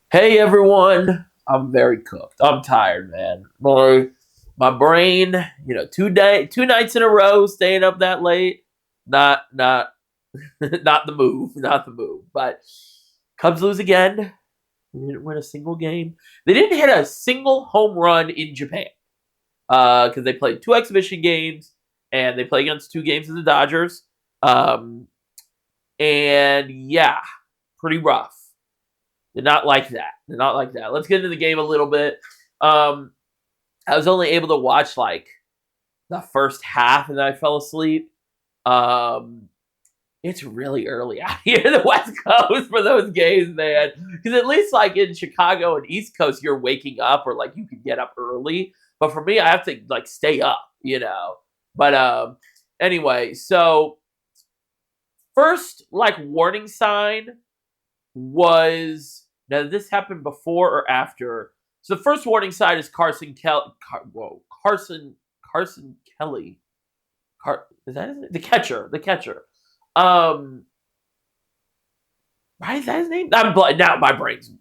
Hey everyone, I'm very cooked. I'm tired, man. My brain, 2 nights in a row staying up that late. Not not the move, not the move. But Cubs lose again. They didn't win a single game. They didn't hit a single home run in Japan because they played 2 exhibition games and they play against 2 games of the Dodgers. Um, and yeah, pretty rough. Did not like that. Did not like that. Let's get into the game a little bit. Um, I was only able to watch like the first half, and then I fell asleep. Um, it's really early out here in the West Coast for those games, man. Because at least like in Chicago and East Coast, you're waking up or like you can get up early. But for me, I have to like stay up. But anyway, so first like warning sign was now this happened before or after. So the first warning sign is Carson Kelly. Is that the catcher? The catcher. Um, right? Is that his name? Now my brain's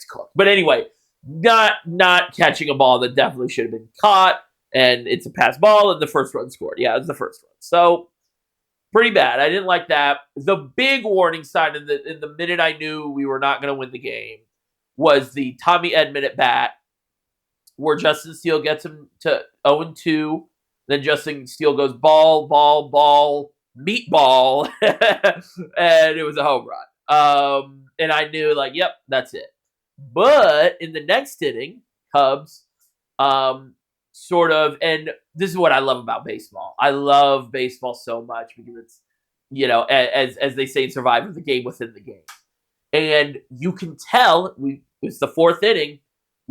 cooked. But anyway, not catching a ball that definitely should have been caught, and it's a pass ball, and the first run scored. Yeah, it's the first run. So pretty bad. I didn't like that. The big warning sign in the minute I knew we were not going to win the game was the Tommy Edman at bat, where Justin Steele gets him to 0-2. Then Justin Steele goes ball, ball, ball, meatball, and it was a home run. And I knew like, yep, that's it. But in the next inning, Cubs, sort of, and this is what I love about baseball. I love baseball so much because it's, as they say in Survivor, the game within the game. And you can tell it's the fourth inning.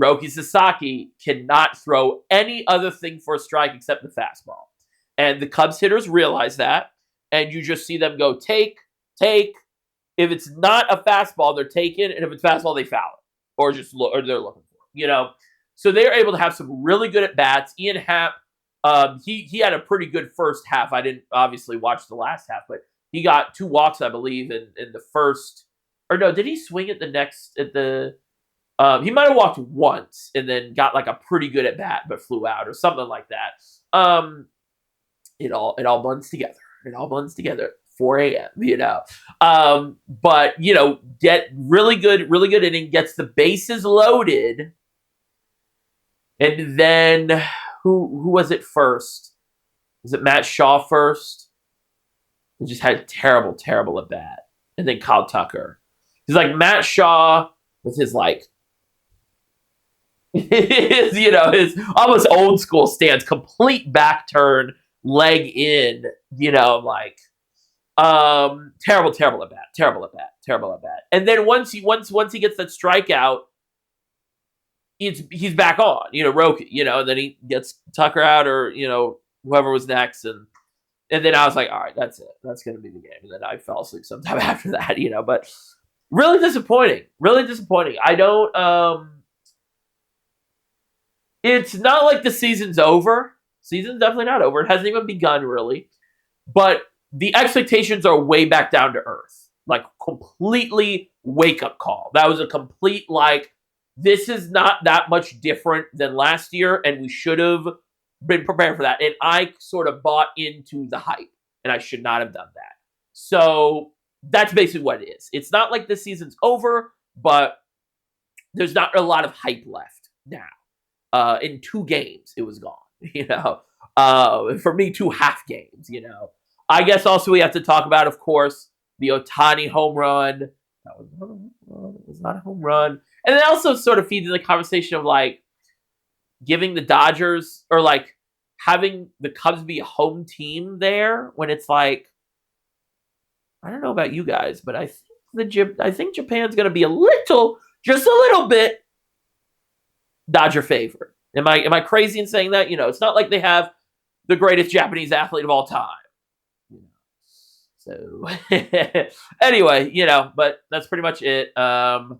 Roki Sasaki cannot throw any other thing for a strike except the fastball. And the Cubs hitters realize that. And you just see them go take, take. If it's not a fastball, they're taken. And if it's fastball, they foul it. Or they're looking for it. So they're able to have some really good at bats. Ian Happ, he had a pretty good first half. I didn't obviously watch the last half, but he got 2 walks, I believe, in the first. Or no, did he swing at the he might have walked once and then got like a pretty good at bat, but flew out or something like that. It all blends together. It all blends together. At 4 a.m. But get really good inning, gets the bases loaded, and then who was it first? Was it Matt Shaw first? He just had terrible at bat, and then Kyle Tucker. He's like Matt Shaw with his like his almost old school stance, complete back turn, leg in, like terrible at bat. And then once he gets that strikeout, he's back on, Roki, and then he gets Tucker out or, whoever was next, and then I was like, all right, that's it. That's gonna be the game. And then I fell asleep sometime after that, but really disappointing. I don't it's not like the season's over. Season's definitely not over. It hasn't even begun, really. But the expectations are way back down to earth. Like, completely wake-up call. That was a complete, like, this is not that much different than last year, and we should have been prepared for that. And I sort of bought into the hype, and I should not have done that. So, that's basically what it is. It's not like the season's over, but there's not a lot of hype left now. In 2 games, it was gone. For me, 2 half games. I guess also we have to talk about, of course, the Ohtani home run. That was not a home run, and it also sort of feeds in the conversation of like giving the Dodgers or like having the Cubs be a home team there when it's like, I don't know about you guys, but I think Japan's going to be just a little bit Dodger favored. Am I crazy in saying that? It's not like they have the greatest Japanese athlete of all time. So anyway, but that's pretty much it. Definitely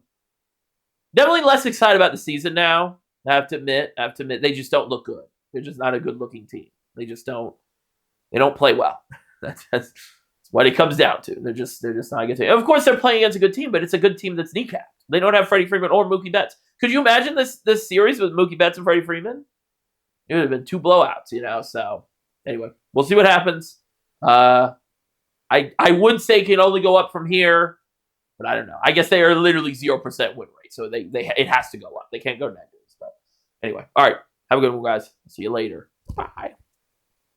less excited about the season now. I have to admit, they just don't look good. They're just not a good looking team. They just don't. They don't play well. That's what it comes down to. They're just not a good team. Of course, they're playing against a good team, but it's a good team that's kneecapped. They don't have Freddie Freeman or Mookie Betts. Could you imagine this series with Mookie Betts and Freddie Freeman? It would have been 2 blowouts, So anyway, we'll see what happens. I would say it can only go up from here, but I don't know. I guess they are literally 0% win rate, so it has to go up. They can't go negatives. But anyway, all right. Have a good one, guys. See you later. Bye.